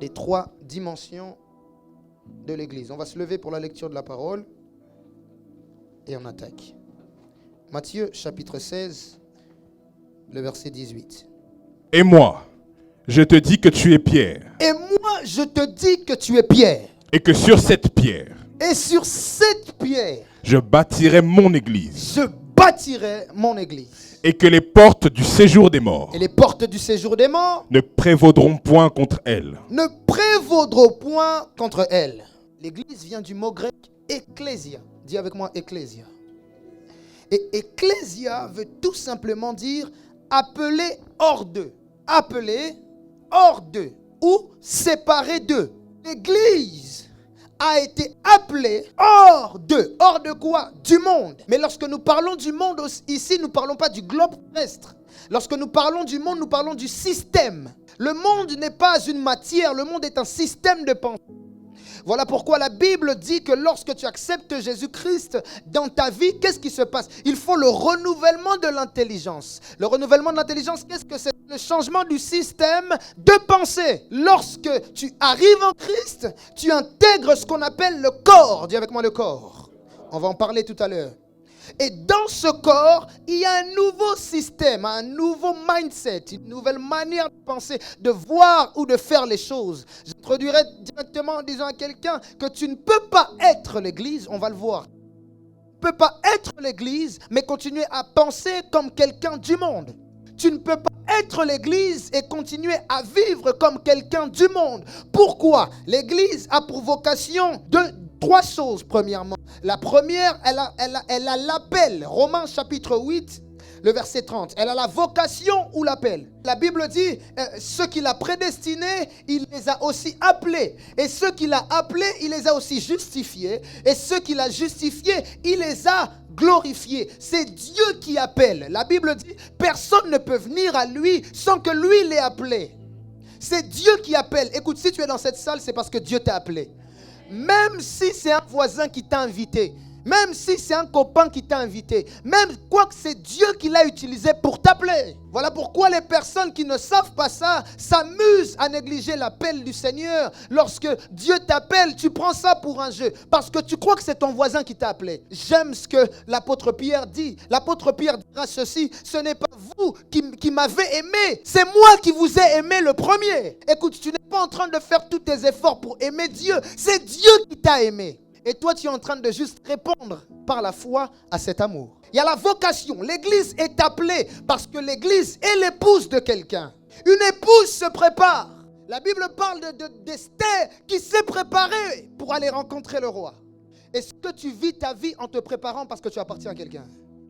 des 3 dimensions de l'Église. On va se lever pour la lecture de la parole et on attaque. Matthieu chapitre 16, le verset 18. Et moi, je te dis que tu es Pierre. Et moi, je te dis que tu es Pierre. Et que sur cette pierre, Et sur cette pierre, je bâtirai mon église. je bâtirai mon église. Et que les portes du séjour des morts Et les portes du séjour des morts ne prévaudront point contre elle. ne prévaudront point contre elle. L'église vient du mot grec ecclésia. Dis avec moi ecclésia. Et ecclésia veut tout simplement dire appeler hors d'eux. Appeler hors d'eux ou séparer d'eux. L'église a été appelée hors d'eux. Hors de quoi? Du monde. Mais lorsque nous parlons du monde ici, nous ne parlons pas du globe terrestre. Lorsque nous parlons du monde, nous parlons du système. Le monde n'est pas une matière, le monde est un système de pensée. Voilà pourquoi la Bible dit que lorsque tu acceptes Jésus-Christ dans ta vie, qu'est-ce qui se passe? Il faut le renouvellement de l'intelligence. Le renouvellement de l'intelligence, qu'est-ce que c'est? Le changement du système de pensée. Lorsque tu arrives en Christ, tu intègres ce qu'on appelle le corps. Dis avec moi le corps. On va en parler tout à l'heure. Et dans ce corps, il y a un nouveau système, un nouveau mindset, une nouvelle manière de penser, de voir ou de faire les choses. J'introduirai directement en disant à quelqu'un que tu ne peux pas être l'église, on va le voir. Tu ne peux pas être l'église, mais continuer à penser comme quelqu'un du monde. Tu ne peux pas être l'église et continuer à vivre comme quelqu'un du monde. Pourquoi? L'église a pour vocation de 3 choses, premièrement. La première, elle a l'appel. Romains chapitre 8, le verset 30. Elle a la vocation ou l'appel. La Bible dit, ceux qu'il a prédestinés, il les a aussi appelés. Et ceux qu'il a appelés, il les a aussi justifiés. Et ceux qu'il a justifiés, il les a glorifiés. C'est Dieu qui appelle. La Bible dit, personne ne peut venir à lui sans que lui l'ait appelé. C'est Dieu qui appelle. Écoute, si tu es dans cette salle, c'est parce que Dieu t'a appelé. Même si c'est un voisin qui t'a invité, même si c'est un copain qui t'a invité, même quoi que c'est Dieu qui l'a utilisé pour t'appeler. Voilà pourquoi les personnes qui ne savent pas ça s'amusent à négliger l'appel du Seigneur. Lorsque Dieu t'appelle, tu prends ça pour un jeu parce que tu crois que c'est ton voisin qui t'a appelé. J'aime ce que l'apôtre Pierre dit. L'apôtre Pierre dira ceci: ce n'est pas vous qui m'avez aimé, c'est moi qui vous ai aimé le premier. Écoute, tu n'es pas en train de faire tous tes efforts pour aimer Dieu, c'est Dieu qui t'a aimé. Et toi, tu es en train de juste répondre par la foi à cet amour. Il y a la vocation. L'église est appelée parce que l'église est l'épouse de quelqu'un. Une épouse se prépare. La Bible parle d'Esther qui s'est préparée pour aller rencontrer le roi. Est-ce que tu vis ta vie en te préparant parce que tu appartiens à quelqu'un?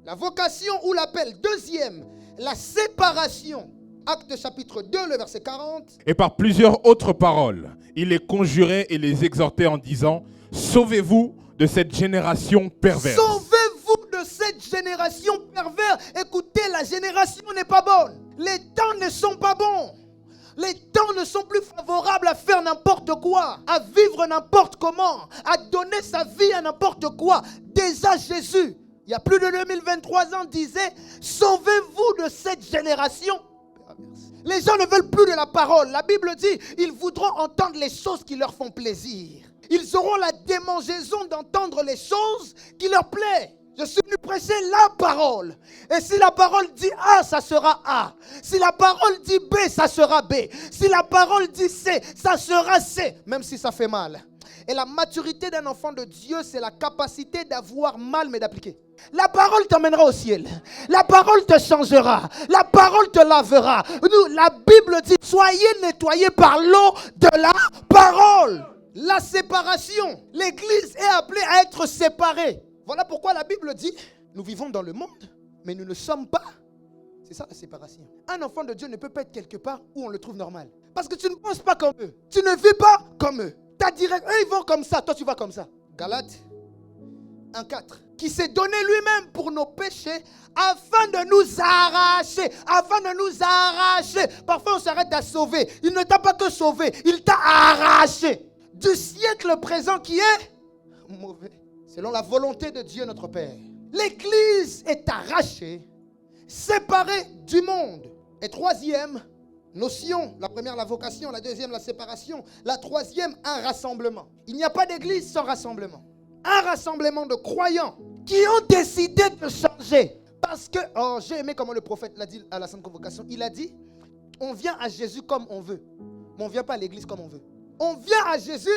La vocation ou l'appel. Deuxième, la séparation. Actes chapitre 2, le verset 40. Et par plusieurs autres paroles, il les conjurait et les exhortait en disant: sauvez-vous de cette génération perverse. Sauvez-vous de cette génération perverse. Écoutez, la génération n'est pas bonne. Les temps ne sont pas bons. Les temps ne sont plus favorables à faire n'importe quoi, à vivre n'importe comment, à donner sa vie à n'importe quoi. Déjà Jésus, il y a plus de 2023 ans, disait: sauvez-vous de cette génération. Les gens ne veulent plus de la parole. La Bible dit, ils voudront entendre les choses qui leur font plaisir. Ils auront la démangeaison d'entendre les choses qui leur plaisent. Je suis venu prêcher la parole. Et si la parole dit A, ça sera A. Si la parole dit B, ça sera B. Si la parole dit C, ça sera C. Même si ça fait mal. Et la maturité d'un enfant de Dieu, c'est la capacité d'avoir mal, mais d'appliquer. La parole t'emmènera au ciel. La parole te changera. La parole te lavera. Nous, la Bible dit, soyez nettoyés par l'eau de la parole. La séparation. L'église est appelée à être séparée. Voilà pourquoi la Bible dit, nous vivons dans le monde, mais nous ne sommes pas. C'est ça la séparation. Un enfant de Dieu ne peut pas être quelque part où on le trouve normal. Parce que tu ne penses pas comme eux. Tu ne vis pas comme eux. Eux, ils vont comme ça, toi tu vas comme ça. Galates 1,4. Qui s'est donné lui-même pour nos péchés afin de nous arracher. Afin de nous arracher. Parfois on s'arrête à sauver. Il ne t'a pas que sauvé, il t'a arraché du siècle présent qui est mauvais. Selon la volonté de Dieu notre Père. L'église est arrachée, séparée du monde. Et troisième, notions. La première, la vocation. La deuxième, la séparation. La troisième, un rassemblement. Il n'y a pas d'église sans rassemblement. Un rassemblement de croyants qui ont décidé de changer. Parce que, j'ai aimé comment le prophète l'a dit à la Sainte Convocation. Il a dit, on vient à Jésus comme on veut. Mais on ne vient pas à l'église comme on veut. On vient à Jésus,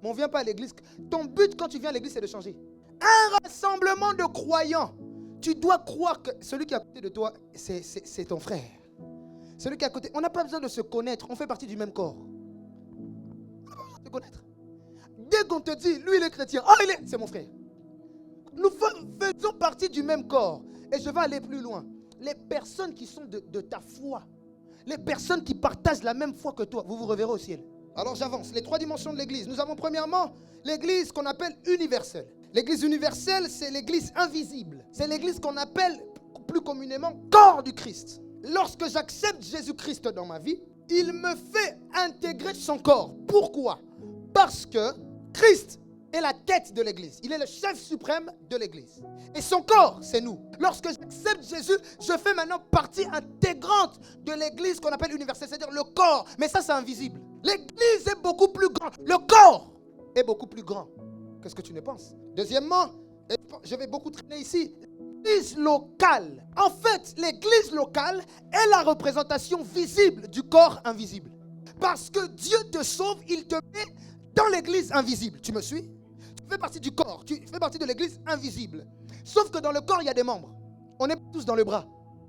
mais on ne vient pas à l'église. Ton but quand tu viens à l'église, c'est de changer. Un rassemblement de croyants. Tu dois croire que celui qui est à côté de toi, c'est ton frère. Celui qui est à côté, on n'a pas besoin de se connaître. On fait partie du même corps. On n'a pas besoin de se connaître. Dès qu'on te dit, lui il est chrétien, c'est mon frère. Nous faisons partie du même corps. Et je vais aller plus loin. Les personnes qui sont de ta foi, les personnes qui partagent la même foi que toi, vous vous reverrez au ciel. Alors j'avance. Les trois dimensions de l'église. Nous avons premièrement l'église qu'on appelle universelle. L'église universelle, c'est l'église invisible. C'est l'église qu'on appelle plus communément corps du Christ. Lorsque j'accepte Jésus-Christ dans ma vie, il me fait intégrer son corps. Pourquoi? Parce que Christ est la tête de l'église. Il est le chef suprême de l'église. Et son corps, c'est nous. Lorsque j'accepte Jésus, je fais maintenant partie intégrante de l'église qu'on appelle universelle, c'est-à-dire le corps. Mais ça, c'est invisible. L'église est beaucoup plus grande. Le corps est beaucoup plus grand. Qu'est-ce que tu ne penses? Deuxièmement, je vais beaucoup traîner ici, l'église locale. En fait, l'église locale est la représentation visible du corps invisible. Parce que Dieu te sauve, il te met dans l'église invisible. Tu me suis? Tu fais partie du corps, tu fais partie de l'église invisible. Sauf que dans le corps, il y a des membres. On est tous dans le bras.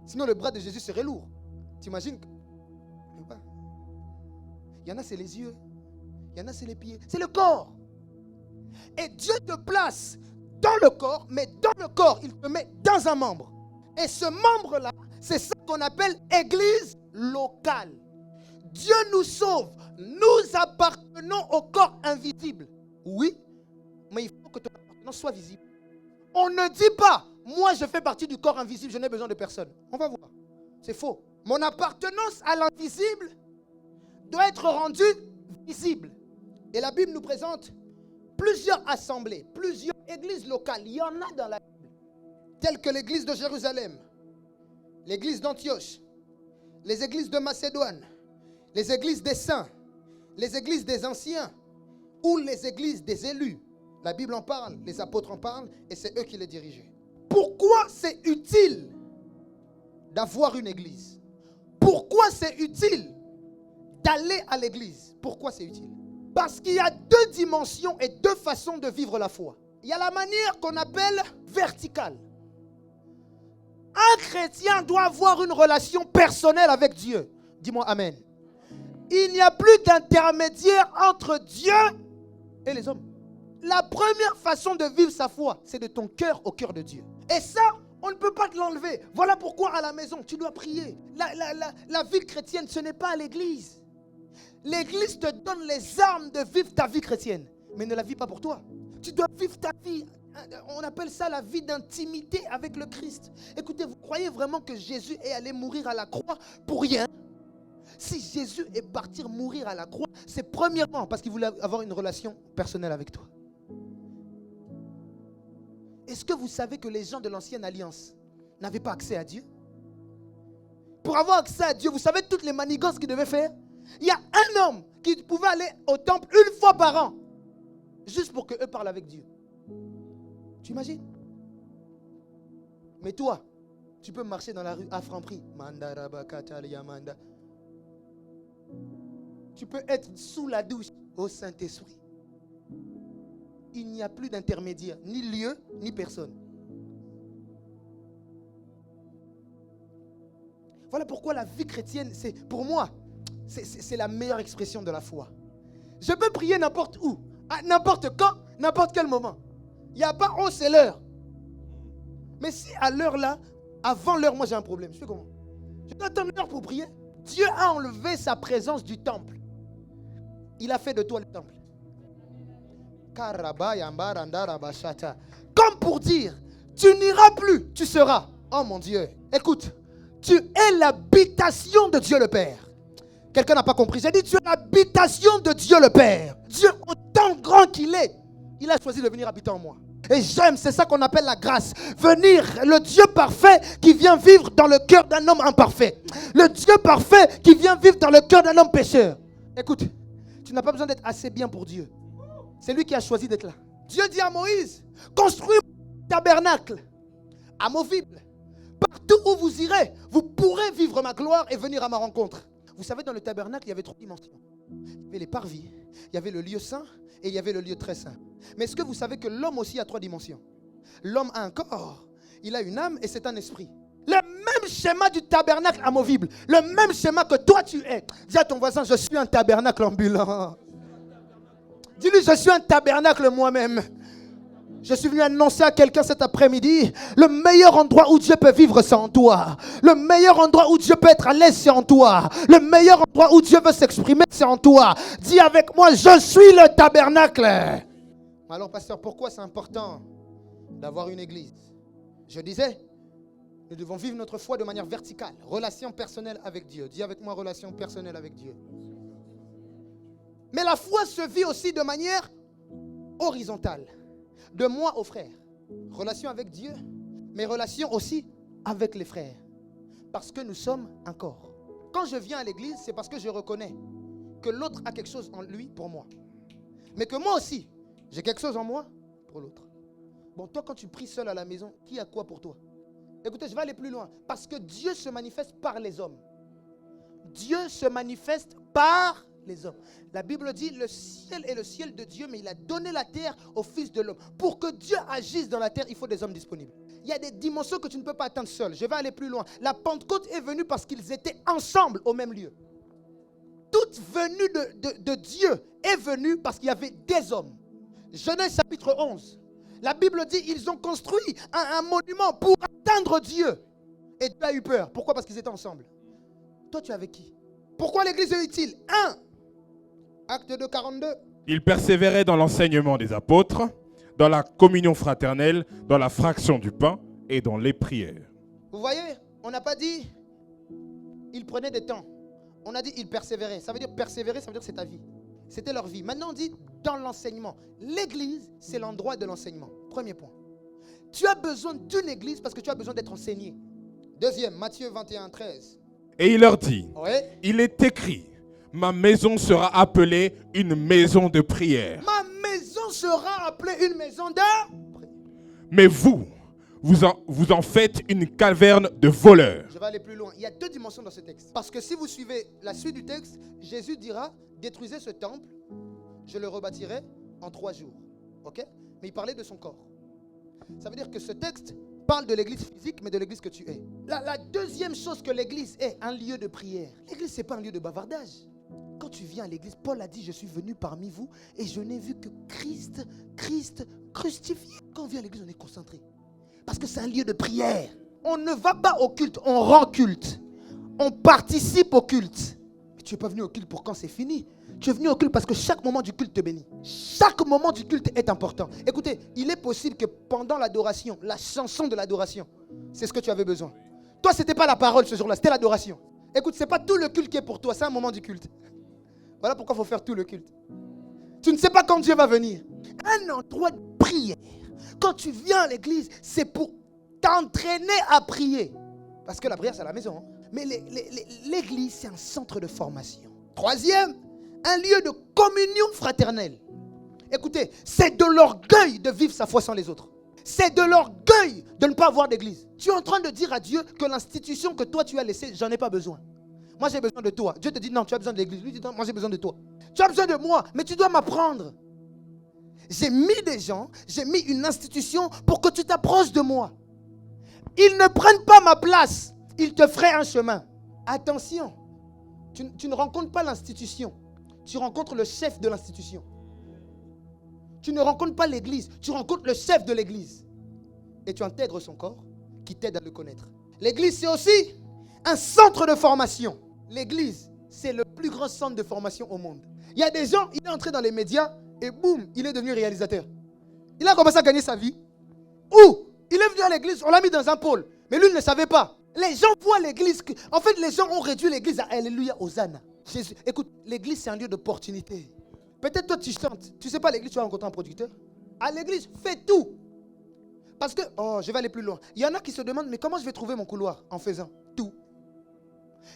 Sinon, le bras de Jésus serait lourd. T'imagines? Il y en a, c'est les yeux. Il y en a, c'est les pieds. C'est le corps. Et Dieu te place dans le corps, mais dans le corps, il te met dans un membre. Et ce membre-là, c'est ça qu'on appelle église locale. Dieu nous sauve. Nous appartenons au corps invisible. Oui, mais il faut que ton appartenance soit visible. On ne dit pas, moi je fais partie du corps invisible, je n'ai besoin de personne. On va voir. C'est faux. Mon appartenance à l'invisible doit être rendue visible. Et la Bible nous présente plusieurs assemblées, plusieurs églises locales. Il y en a dans la Bible. Telles que l'église de Jérusalem, l'église d'Antioche, les églises de Macédoine, les églises des saints, les églises des anciens ou les églises des élus. La Bible en parle, les apôtres en parlent et c'est eux qui les dirigeaient. Pourquoi c'est utile d'avoir une église? Pourquoi c'est utile d'aller à l'église? Pourquoi c'est utile? Parce qu'il y a deux dimensions et deux façons de vivre la foi. Il y a la manière qu'on appelle verticale. Un chrétien doit avoir une relation personnelle avec Dieu. Dis-moi amen. Il n'y a plus d'intermédiaire entre Dieu et les hommes. La première façon de vivre sa foi, c'est de ton cœur au cœur de Dieu. Et ça, on ne peut pas te l'enlever. Voilà pourquoi à la maison, tu dois prier. La vie chrétienne, ce n'est pas à l'église. L'église te donne les armes de vivre ta vie chrétienne, mais ne la vis pas pour toi. Tu dois vivre ta vie. On appelle ça la vie d'intimité avec le Christ. Écoutez, vous croyez vraiment que Jésus est allé mourir à la croix pour rien? Si Jésus est parti mourir à la croix, c'est premièrement parce qu'il voulait avoir une relation personnelle avec toi. Est-ce que vous savez que les gens de l'ancienne alliance n'avaient pas accès à Dieu? Pour avoir accès à Dieu, vous savez toutes les manigances qu'ils devaient faire? Il y a un homme qui pouvait aller au temple une fois par an, juste pour qu'eux parlent avec Dieu. Tu imagines? Mais toi, tu peux marcher dans la rue à Franprix. Tu peux être sous la douche au Saint-Esprit. Il n'y a plus d'intermédiaire, ni lieu, ni personne. Voilà pourquoi la vie chrétienne, c'est pour moi, c'est la meilleure expression de la foi. Je peux prier n'importe où, à n'importe quand, n'importe quel moment. Il n'y a pas, oh c'est l'heure. Mais si à l'heure là, avant l'heure, moi j'ai un problème, je fais comment? Je dois attendre l'heure pour prier. Dieu a enlevé sa présence du temple. Il a fait de toi le temple. Comme pour dire, tu n'iras plus, tu seras. Oh mon Dieu, écoute, tu es l'habitation de Dieu le Père. Quelqu'un n'a pas compris. J'ai dit, tu es l'habitation de Dieu le Père. Dieu, autant grand qu'il est, il a choisi de venir habiter en moi. Et j'aime, c'est ça qu'on appelle la grâce. Venir, le Dieu parfait qui vient vivre dans le cœur d'un homme imparfait. Le Dieu parfait qui vient vivre dans le cœur d'un homme pécheur. Écoute, tu n'as pas besoin d'être assez bien pour Dieu. C'est lui qui a choisi d'être là. Dieu dit à Moïse, construis un tabernacle amovible. Partout où vous irez, vous pourrez vivre ma gloire et venir à ma rencontre. Vous savez, dans le tabernacle, il y avait 3 dimensions. Il y avait les parvis, il y avait le lieu saint et il y avait le lieu très saint. Mais est-ce que vous savez que l'homme aussi a 3 dimensions? L'homme a un corps, il a une âme et c'est un esprit. Le même schéma du tabernacle amovible, le même schéma que toi tu es. Dis à ton voisin, je suis un tabernacle ambulant. Dis-lui, je suis un tabernacle moi-même. Je suis venu annoncer à quelqu'un cet après-midi, le meilleur endroit où Dieu peut vivre, c'est en toi. Le meilleur endroit où Dieu peut être à l'aise, c'est en toi. Le meilleur endroit où Dieu veut s'exprimer, c'est en toi. Dis avec moi, je suis le tabernacle. Alors, pasteur, pourquoi c'est important d'avoir une église? Je disais, nous devons vivre notre foi de manière verticale. Relation personnelle avec Dieu. Dis avec moi, relation personnelle avec Dieu. Mais la foi se vit aussi de manière horizontale. De moi aux frères. Relation avec Dieu, mais relation aussi avec les frères. Parce que nous sommes un corps. Quand je viens à l'église, c'est parce que je reconnais que l'autre a quelque chose en lui pour moi. Mais que moi aussi, j'ai quelque chose en moi pour l'autre. Bon, toi, quand tu pries seul à la maison, qui a quoi pour toi? Écoutez, je vais aller plus loin. Parce que Dieu se manifeste par les hommes. Dieu se manifeste par les hommes. La Bible dit, le ciel est le ciel de Dieu, mais il a donné la terre au Fils de l'homme. Pour que Dieu agisse dans la terre, il faut des hommes disponibles. Il y a des dimensions que tu ne peux pas atteindre seul. Je vais aller plus loin. La Pentecôte est venue parce qu'ils étaient ensemble au même lieu. Toute venue de Dieu est venue parce qu'il y avait des hommes. Genèse chapitre 11. La Bible dit, ils ont construit un monument pour atteindre Dieu. Et Dieu a eu peur. Pourquoi? Parce qu'ils étaient ensemble. Toi, tu es avec qui? Pourquoi l'église est utile? 1. Acte 2, 42. Il persévérait dans l'enseignement des apôtres, dans la communion fraternelle, dans la fraction du pain et dans les prières. Vous voyez, on n'a pas dit il prenait des temps. On a dit il persévérait. Ça veut dire persévérer, ça veut dire que c'est ta vie. C'était leur vie. Maintenant on dit dans l'enseignement. L'église, c'est l'endroit de l'enseignement. Premier point. Tu as besoin d'une église parce que tu as besoin d'être enseigné. Deuxième, Matthieu 21, 13. Et il leur dit, Ouais. il est écrit, ma maison sera appelée une maison de prière. Ma maison sera appelée une maison de prière. Mais vous en faites une caverne de voleurs. Je vais aller plus loin. Il y a 2 dimensions dans ce texte. Parce que si vous suivez la suite du texte, Jésus dira, détruisez ce temple, je le rebâtirai en 3 jours. Ok? Mais il parlait de son corps. Ça veut dire que ce texte parle de l'église physique, mais de l'église que tu es. La deuxième chose que l'église est, un lieu de prière. L'église, ce n'est pas un lieu de bavardage. Quand tu viens à l'église, Paul a dit, je suis venu parmi vous et je n'ai vu que Christ crucifié. Quand on vient à l'église, on est concentré. Parce que c'est un lieu de prière. On ne va pas au culte, on rend culte. On participe au culte. Mais tu n'es pas venu au culte pour quand c'est fini. Tu es venu au culte parce que chaque moment du culte te bénit. Chaque moment du culte est important. Écoutez, il est possible que pendant l'adoration, la chanson de l'adoration, c'est ce que tu avais besoin. Toi, ce n'était pas la parole ce jour-là, c'était l'adoration. Écoute, ce n'est pas tout le culte qui est pour toi, c'est un moment du culte. Voilà pourquoi il faut faire tout le culte. Tu ne sais pas quand Dieu va venir. Un endroit de prière. Quand tu viens à l'église, c'est pour t'entraîner à prier. Parce que la prière, c'est à la maison. Hein. Mais l'église, c'est un centre de formation. Troisième, un lieu de communion fraternelle. Écoutez, c'est de l'orgueil de vivre sa foi sans les autres. C'est de l'orgueil de ne pas avoir d'église. Tu es en train de dire à Dieu que l'institution que toi tu as laissée, j'en ai pas besoin. Moi j'ai besoin de toi. Dieu te dit non, tu as besoin de l'église. Lui dit non, moi j'ai besoin de toi. Tu as besoin de moi, mais tu dois m'apprendre. J'ai mis des gens, j'ai mis une institution pour que tu t'approches de moi. Ils ne prennent pas ma place. Ils te feraient un chemin. Attention, tu ne rencontres pas l'institution. Tu rencontres le chef de l'institution. Tu ne rencontres pas l'église, tu rencontres le chef de l'église. Et tu intègres son corps qui t'aide à le connaître. L'église, c'est aussi un centre de formation. L'église, c'est le plus grand centre de formation au monde. Il y a des gens, il est entré dans les médias et boum, il est devenu réalisateur. Il a commencé à gagner sa vie. Ou, il est venu à l'église, on l'a mis dans un pôle. Mais lui, il ne savait pas. Les gens voient l'église. En fait, les gens ont réduit l'église à Alléluia, Hosanna. Jésus. Écoute, l'église, c'est un lieu d'opportunité. Peut-être toi, tu chantes. Tu ne sais pas, à l'église, tu vas rencontrer un producteur. À l'église, fais tout. Parce que, je vais aller plus loin. Il y en a qui se demandent, mais comment je vais trouver mon couloir? En faisant tout.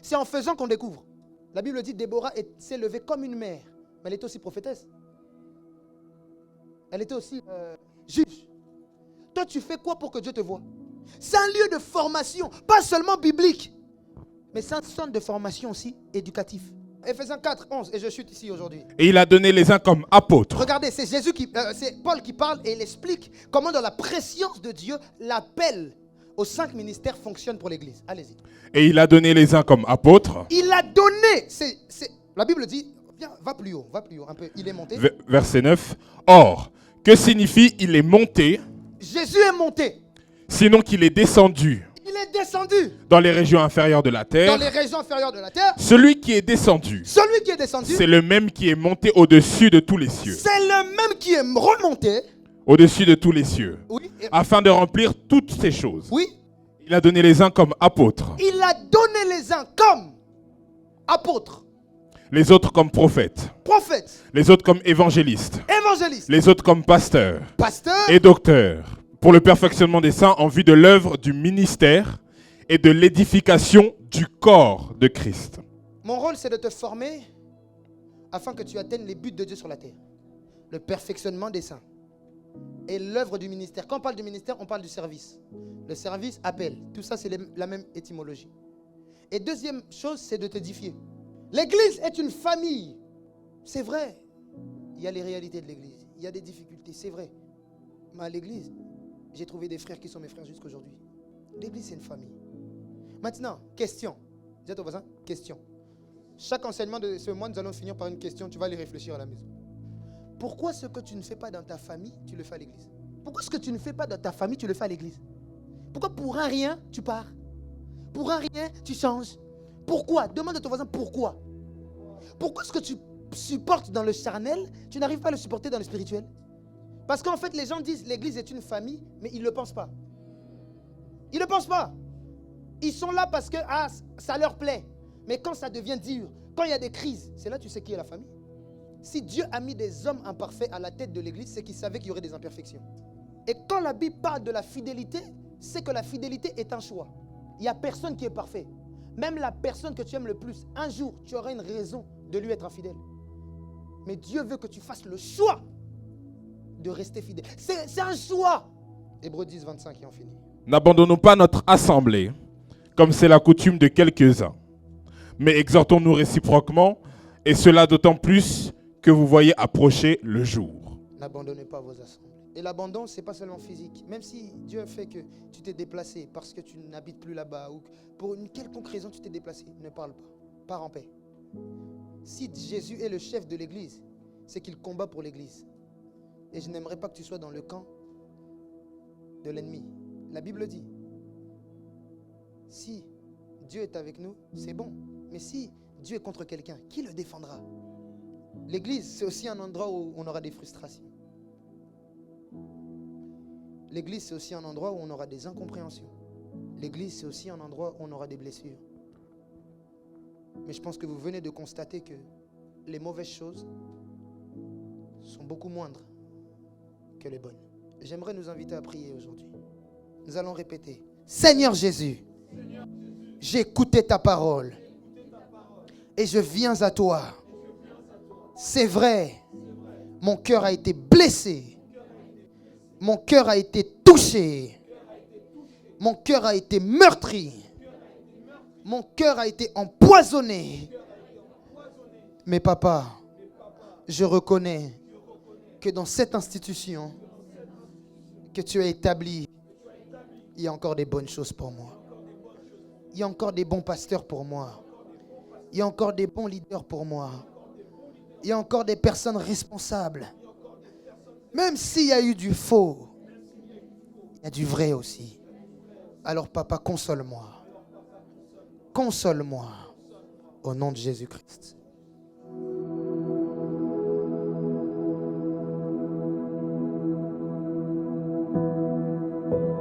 C'est en faisant qu'on découvre. La Bible dit, Déborah s'est levée comme une mère. Mais elle était aussi prophétesse. Elle était aussi juge. Toi, tu fais quoi pour que Dieu te voie? C'est un lieu de formation, pas seulement biblique, mais c'est un centre de formation aussi éducatif. Éphésiens 4, 11, et je chute ici aujourd'hui. Et il a donné les uns comme apôtres. Regardez, c'est c'est Paul qui parle et il explique comment dans la préscience de Dieu, l'appel aux 5 ministères fonctionne pour l'Église. Allez-y. Et il a donné les uns comme apôtres. Il a donné, la Bible dit, viens, va plus haut un peu, il est monté. Verset 9. Or, que signifie il est monté? Jésus est monté. Sinon qu'il est descendu. Il est descendu. Dans les régions inférieures de la terre. Dans les régions inférieures de la terre. Celui qui est descendu. Celui qui est descendu. C'est le même qui est monté au-dessus de tous les cieux. C'est le même qui est remonté. Au-dessus de tous les cieux. Oui. Afin de remplir toutes ces choses. Oui. Il a donné les uns comme apôtres. Il a donné les uns comme apôtres. Les autres comme prophètes. Prophètes. Les autres comme évangélistes. Évangélistes. Les autres comme pasteurs. Pasteurs. Et docteurs. Pour le perfectionnement des saints en vue de l'œuvre du ministère et de l'édification du corps de Christ. Mon rôle, c'est de te former afin que tu atteignes les buts de Dieu sur la terre. Le perfectionnement des saints et l'œuvre du ministère. Quand on parle du ministère, on parle du service. Le service, appel. Tout ça, c'est la même étymologie. Et deuxième chose, c'est de t'édifier. L'Église est une famille. C'est vrai. Il y a les réalités de l'Église. Il y a des difficultés, c'est vrai. Mais à l'Église, j'ai trouvé des frères qui sont mes frères jusqu'à aujourd'hui. L'Église, c'est une famille. Maintenant, question. Dis à ton voisin, question. Chaque enseignement de ce mois, nous allons finir par une question. Tu vas aller réfléchir à la maison. Pourquoi ce que tu ne fais pas dans ta famille, tu le fais à l'église? Pourquoi ce que tu ne fais pas dans ta famille, tu le fais à l'église? Pourquoi pour un rien, tu pars? Pour un rien, tu changes? Pourquoi? Demande à ton voisin pourquoi. Pourquoi ce que tu supportes dans le charnel, tu n'arrives pas à le supporter dans le spirituel? Parce qu'en fait, les gens disent l'église est une famille, mais ils ne le pensent pas. Ils ne le pensent pas. Ils sont là parce que ça leur plaît. Mais quand ça devient dur, quand il y a des crises, c'est là que tu sais qui est la famille. Si Dieu a mis des hommes imparfaits à la tête de l'église, c'est qu'il savait qu'il y aurait des imperfections. Et quand la Bible parle de la fidélité, c'est que la fidélité est un choix. Il n'y a personne qui est parfait. Même la personne que tu aimes le plus, un jour, tu auras une raison de lui être infidèle. Mais Dieu veut que tu fasses le choix de rester fidèle. C'est un choix. Hébreux 10, 25, et on finit. N'abandonnons pas notre assemblée, comme c'est la coutume de quelques-uns. Mais exhortons-nous réciproquement, et cela d'autant plus que vous voyez approcher le jour. N'abandonnez pas vos assemblées. Et l'abandon, ce n'est pas seulement physique. Même si Dieu fait que tu t'es déplacé parce que tu n'habites plus là-bas ou pour une quelconque raison tu t'es déplacé, ne parle pas. Pars en paix. Si Jésus est le chef de l'église, c'est qu'il combat pour l'église. Et je n'aimerais pas que tu sois dans le camp de l'ennemi. La Bible dit, si Dieu est avec nous, c'est bon. Mais si Dieu est contre quelqu'un, qui le défendra? L'église, c'est aussi un endroit où on aura des frustrations. L'église, c'est aussi un endroit où on aura des incompréhensions. L'église, c'est aussi un endroit où on aura des blessures. Mais je pense que vous venez de constater que les mauvaises choses sont beaucoup moindres que les bonnes. J'aimerais nous inviter à prier aujourd'hui. Nous allons répéter. Seigneur Jésus, j'ai écouté ta parole et je viens à toi. C'est vrai, mon cœur a été blessé. Mon cœur a été touché. Mon cœur a été meurtri. Mon cœur a été empoisonné. Mais papa, je reconnais que dans cette institution que tu as établie, il y a encore des bonnes choses pour moi. Il y a encore des bons pasteurs pour moi. Il y a encore des bons leaders pour moi. Il y a encore des personnes responsables. Même s'il y a eu du faux, il y a du vrai aussi. Alors papa, console-moi. Console-moi. Au nom de Jésus-Christ.